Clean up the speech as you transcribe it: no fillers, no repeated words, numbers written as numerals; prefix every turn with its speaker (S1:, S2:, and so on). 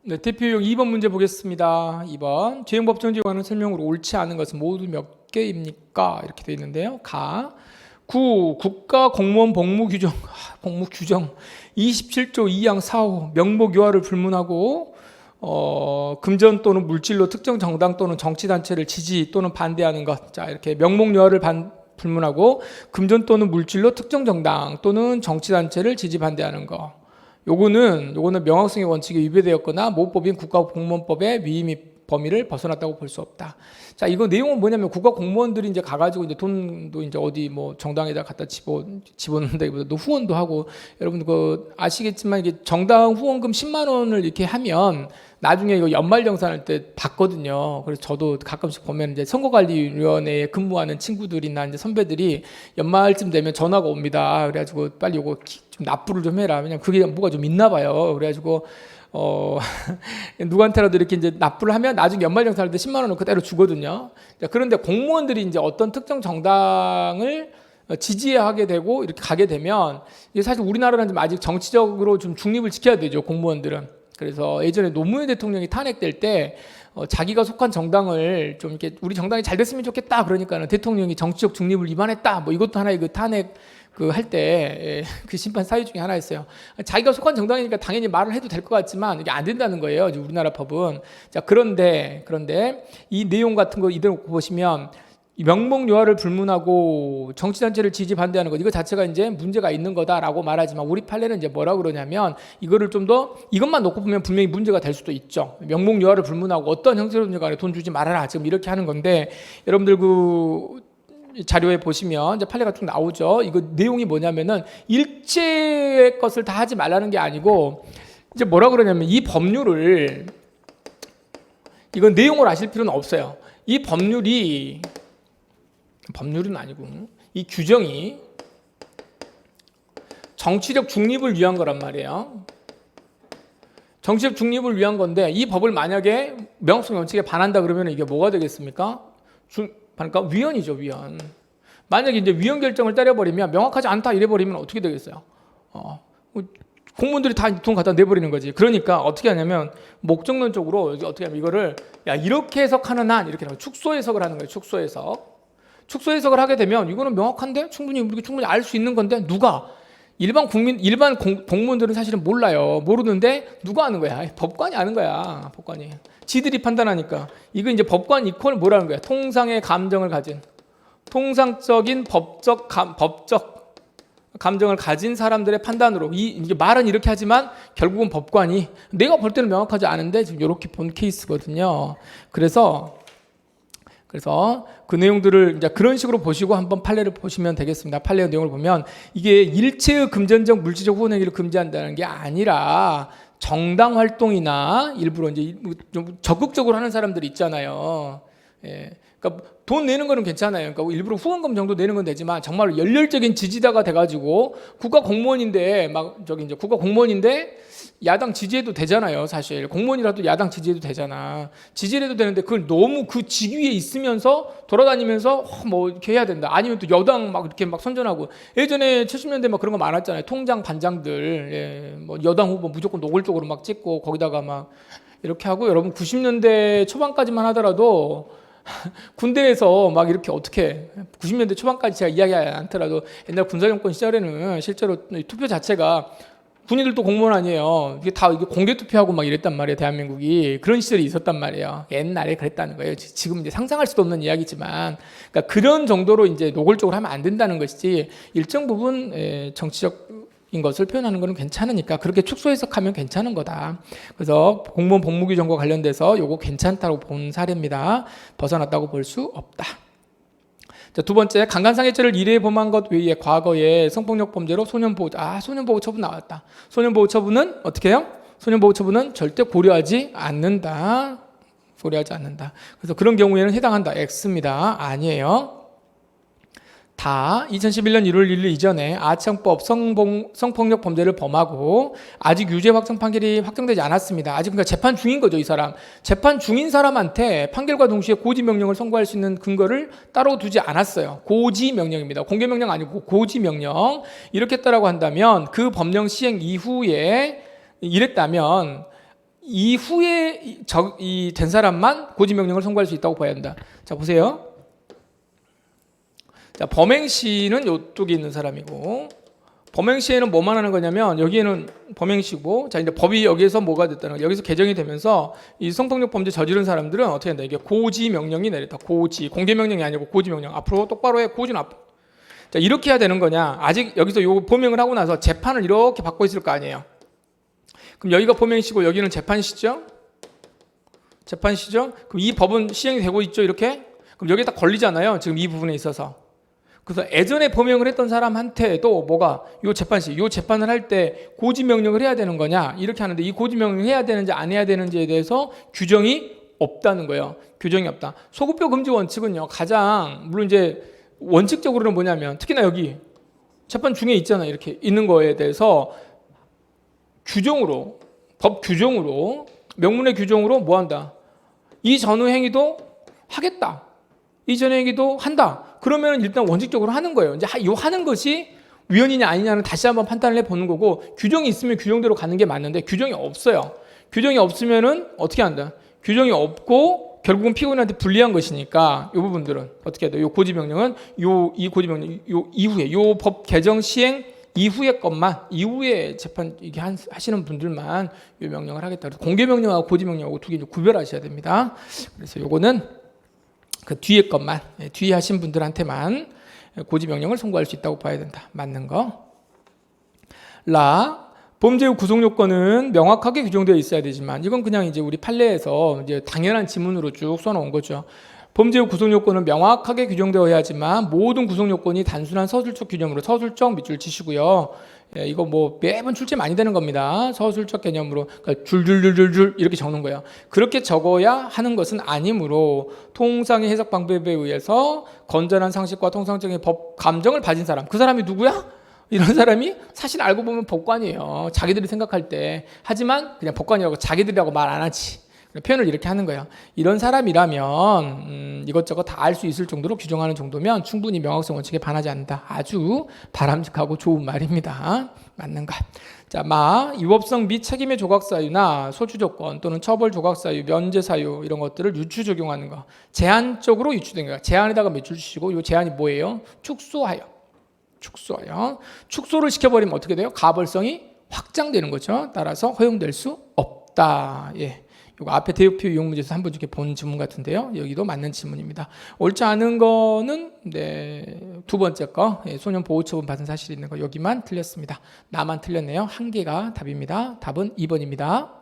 S1: 네, 대표용 2번 문제 보겠습니다. 2번. 죄행법정지에 관한 설명으로 옳지 않은 것은 모두 몇 개입니까? 이렇게 되어 있는데요. 9. 국가 공무원 복무규정 27조 2항 4호 명목유화를 불문하고 금전 또는 물질로 특정 정당 또는 정치단체를 지지 또는 반대하는 것. 자, 이렇게 명목유화를 불문하고 금전 또는 물질로 특정 정당 또는 정치단체를 지지 반대하는 것. 요거는 명확성의 원칙에 위배되었거나 모법인 국가공무원법의 위임 범위를 벗어났다고 볼 수 없다. 자, 이거 내용은 뭐냐면 국가 공무원들이 이제 가가지고 이제 돈도 이제 어디 뭐 정당에다 갖다 집어넣는다기보다 후원도 하고, 여러분 그 아시겠지만 이게 정당 후원금 10만 원을 이렇게 하면 나중에 이거 연말정산할 때 받거든요. 그래서 저도 가끔씩 보면 이제 선거관리위원회에 근무하는 친구들이나 이제 선배들이 연말쯤 되면 전화가 옵니다. 그래가지고 빨리 요거 좀 납부를 좀 해라. 왜냐면 그게 뭐가 좀 있나 봐요. 그래가지고 누구한테라도 이렇게 이제 납부를 하면 나중에 연말정산할 때 10만 원을 그대로 주거든요. 그런데 공무원들이 이제 어떤 특정 정당을 지지하게 되고 이렇게 가게 되면, 이게 사실 우리나라는 좀 아직 정치적으로 좀 중립을 지켜야 되죠, 공무원들은. 그래서 예전에 노무현 대통령이 탄핵될 때 자기가 속한 정당을 좀 이렇게 우리 정당이 잘 됐으면 좋겠다 그러니까는 대통령이 정치적 중립을 위반했다, 뭐 이것도 하나의 그 탄핵 그 할 때 그 심판 사유 중에 하나였어요. 자기가 속한 정당이니까 당연히 말을 해도 될 것 같지만 이게 안 된다는 거예요, 우리나라 법은. 자, 그런데 이 내용 같은 거 이대로 보시면 명목유화를 불문하고 정치단체를 지지 반대하는 것, 이거 자체가 이제 문제가 있는 거다라고 말하지만 우리 판례는 이제 뭐라고 그러냐면, 이거를 좀 더 이것만 놓고 보면 분명히 문제가 될 수도 있죠. 명목유화를 불문하고 어떤 형태로든지 간에 돈 주지 말아라, 지금 이렇게 하는 건데, 여러분들 그 자료에 보시면 이제 판례가 쭉 나오죠. 이거 내용이 뭐냐면은 일체의 것을 다 하지 말라는 게 아니고, 이제 뭐라 그러냐면 이 법률을, 이건 내용을 아실 필요는 없어요. 이 법률은 아니고 이 규정이 정치적 중립을 위한 거란 말이에요. 정치적 중립을 위한 건데, 이 법을 만약에 명확성 원칙에 반한다 그러면 이게 뭐가 되겠습니까? 그러니까 위헌이죠, 위헌. 만약에 이제 위헌 결정을 때려버리면, 명확하지 않다 이래버리면 어떻게 되겠어요? 공무원들이 다 돈 갖다 내버리는 거지. 그러니까 어떻게 하냐면 목적론적으로 어떻게 하면 이거를 이렇게 해석하는 한 이렇게 축소 해석을 하는 거예요. 축소 해석을 하게 되면 이거는 명확한데 충분히 알 수 있는 건데, 누가 일반 공무원들은 사실은 몰라요. 모르는데 누가 아는 거야? 법관이 아는 거야. 법관이. 지들이 판단하니까. 이거 이제 법관 이퀄 뭐라는 거야? 통상의 감정을 가진, 통상적인 법적 감정을 가진 사람들의 판단으로, 이제 말은 이렇게 하지만 결국은 법관이 내가 볼 때는 명확하지 않은데 지금 이렇게 본 케이스거든요. 그래서 그 내용들을 이제 그런 식으로 보시고 한번 판례를 보시면 되겠습니다. 판례 내용을 보면 이게 일체의 금전적 물질적 후원 행위를 금지한다는 게 아니라, 정당 활동이나 일부러 이제 좀 적극적으로 하는 사람들이 있잖아요. 그러니까 돈 내는 거는 괜찮아요. 그러니까 일부러 후원금 정도 내는 건 되지만, 정말 열렬적인 지지자가 돼가지고 국가 공무원인데 야당 지지해도 되잖아요. 사실 공무원이라도 야당 지지해도 되잖아. 지지해도 되는데 그걸 너무 그 직위에 있으면서 돌아다니면서 뭐 이렇게 해야 된다. 아니면 또 여당 막 이렇게 막 선전하고, 예전에 70년대 막 그런 거 많았잖아요. 통장 반장들, 뭐 여당 후보 무조건 노골적으로 막 찍고 거기다가 막 이렇게 하고, 여러분 90년대 초반까지만 하더라도 군대에서 막 이렇게 90년대 초반까지 제가 이야기하지 않더라도 옛날 군사정권 시절에는 실제로 투표 자체가, 군인들도 공무원 아니에요. 이게 다 공개 투표하고 막 이랬단 말이에요. 대한민국이 그런 시절이 있었단 말이에요. 옛날에 그랬다는 거예요. 지금 이제 상상할 수도 없는 이야기지만, 그러니까 그런 정도로 이제 노골적으로 하면 안 된다는 것이지, 일정 부분 정치적인 것을 표현하는 것은 괜찮으니까 그렇게 축소 해석하면 괜찮은 거다. 그래서 공무원 복무규정과 관련돼서 요거 괜찮다고 본 사례입니다. 벗어났다고 볼 수 없다. 자, 두 번째, 강간상해죄를 이례 범한 것 외에 과거에 성폭력 범죄로 소년보호 처분 나왔다. 소년보호 처분은 어떻게 해요? 소년보호 처분은 절대 고려하지 않는다. 그래서 그런 경우에는 해당한다. X입니다. 아니에요. 다 2011년 1월 1일 이전에 아청법 성폭력 범죄를 범하고 아직 유죄 확정 판결이 확정되지 않았습니다. 아직 그러니까 재판 중인 거죠, 이 사람. 재판 중인 사람한테 판결과 동시에 고지 명령을 선고할 수 있는 근거를 따로 두지 않았어요. 고지 명령입니다. 공개 명령 아니고 고지 명령. 이렇게 했다라고 한다면 그 법령 시행 이후에 이랬다면 이후에 이 된 사람만 고지 명령을 선고할 수 있다고 봐야 한다. 자, 보세요. 자, 범행시는 이쪽에 있는 사람이고, 범행시에는 뭐만 하는 거냐면 여기에는 범행시고, 자, 이제 법이 여기에서 뭐가 됐다는 거, 여기서 개정이 되면서 이 성폭력 범죄 저지른 사람들은 어떻게 한다? 이게 고지 명령이 내렸다. 고지, 공개 명령이 아니고 고지 명령. 앞으로 똑바로 해. 고지는 앞. 자, 이렇게 해야 되는 거냐? 아직 여기서 요 범행을 하고 나서 재판을 이렇게 받고 있을 거 아니에요. 그럼 여기가 범행시고 여기는 재판시죠? 재판시죠? 그럼 이 법은 시행이 되고 있죠, 이렇게? 그럼 여기에 딱 걸리잖아요, 지금 이 부분에 있어서. 그래서 예전에 범행을 했던 사람한테도 뭐가 요 재판시, 요 재판을 할 때 고지 명령을 해야 되는 거냐 이렇게 하는데 이 고지 명령 해야 되는지 안 해야 되는지에 대해서 규정이 없다는 거예요. 규정이 없다. 소급표 금지 원칙은요, 가장 물론 이제 원칙적으로는 뭐냐면 특히나 여기 재판 중에 있잖아요, 이렇게 있는 거에 대해서 규정으로, 법 규정으로, 명문의 규정으로 뭐 한다? 이 전후 행위도 하겠다. 이 전후 행위도 한다. 그러면 일단 원칙적으로 하는 거예요. 이제 이 하는 것이 위헌이냐 아니냐는 다시 한번 판단을 해보는 거고, 규정이 있으면 규정대로 가는 게 맞는데 규정이 없어요. 규정이 없으면은 어떻게 한다? 규정이 없고 결국은 피고인한테 불리한 것이니까 이 부분들은 어떻게 해야 돼요? 이 고지명령은 이 고지명령 요 이후에 요 법 개정 시행 이후의 것만, 이후에 재판 이게 하시는 분들만 이 명령을 하겠다. 그래서 공개 명령하고 고지 명령하고 두 개 구별하셔야 됩니다. 그래서 요거는 그 뒤에 것만, 뒤에 하신 분들한테만 고지 명령을 선고할 수 있다고 봐야 된다. 맞는 거. 범죄 후 구속 요건은 명확하게 규정되어 있어야 되지만, 이건 그냥 이제 우리 판례에서 이제 당연한 지문으로 쭉 써놓은 거죠. 범죄 후 구속 요건은 명확하게 규정되어야 하지만 모든 구속 요건이 단순한 서술적 개념으로, 서술적 밑줄 치시고요. 이거 뭐 매번 출제 많이 되는 겁니다. 서술적 개념으로, 그러니까 줄줄줄줄줄 이렇게 적는 거예요. 그렇게 적어야 하는 것은 아니므로 통상의 해석 방법에 의해서 건전한 상식과 통상적인 법 감정을 가진 사람, 그 사람이 누구야? 이런 사람이 사실 알고 보면 법관이에요. 자기들이 생각할 때. 하지만 그냥 법관이라고 자기들이라고 말 안 하지. 표현을 이렇게 하는 거예요. 이런 사람이라면 이것저것 다 알 수 있을 정도로 규정하는 정도면 충분히 명확성 원칙에 반하지 않는다. 아주 바람직하고 좋은 말입니다. 맞는 것. 자, 위법성 및 책임의 조각 사유나 소추 조건 또는 처벌 조각 사유, 면제 사유 이런 것들을 유추 적용하는 거. 제한적으로 유추된 거예요. 제한에다가 몇 줄 주시고, 이 제한이 뭐예요? 축소하여. 축소를 시켜버리면 어떻게 돼요? 가벌성이 확장되는 거죠. 따라서 허용될 수 없다. 예. 이거 앞에 대표표 이용 문제에서 한번 이렇게 본 지문 같은데요. 여기도 맞는 지문입니다. 옳지 않은 거는 두 번째 거, 소년 보호 처분 받은 사실이 있는 거, 여기만 틀렸습니다. 나만 틀렸네요. 한 개가 답입니다. 답은 2번입니다.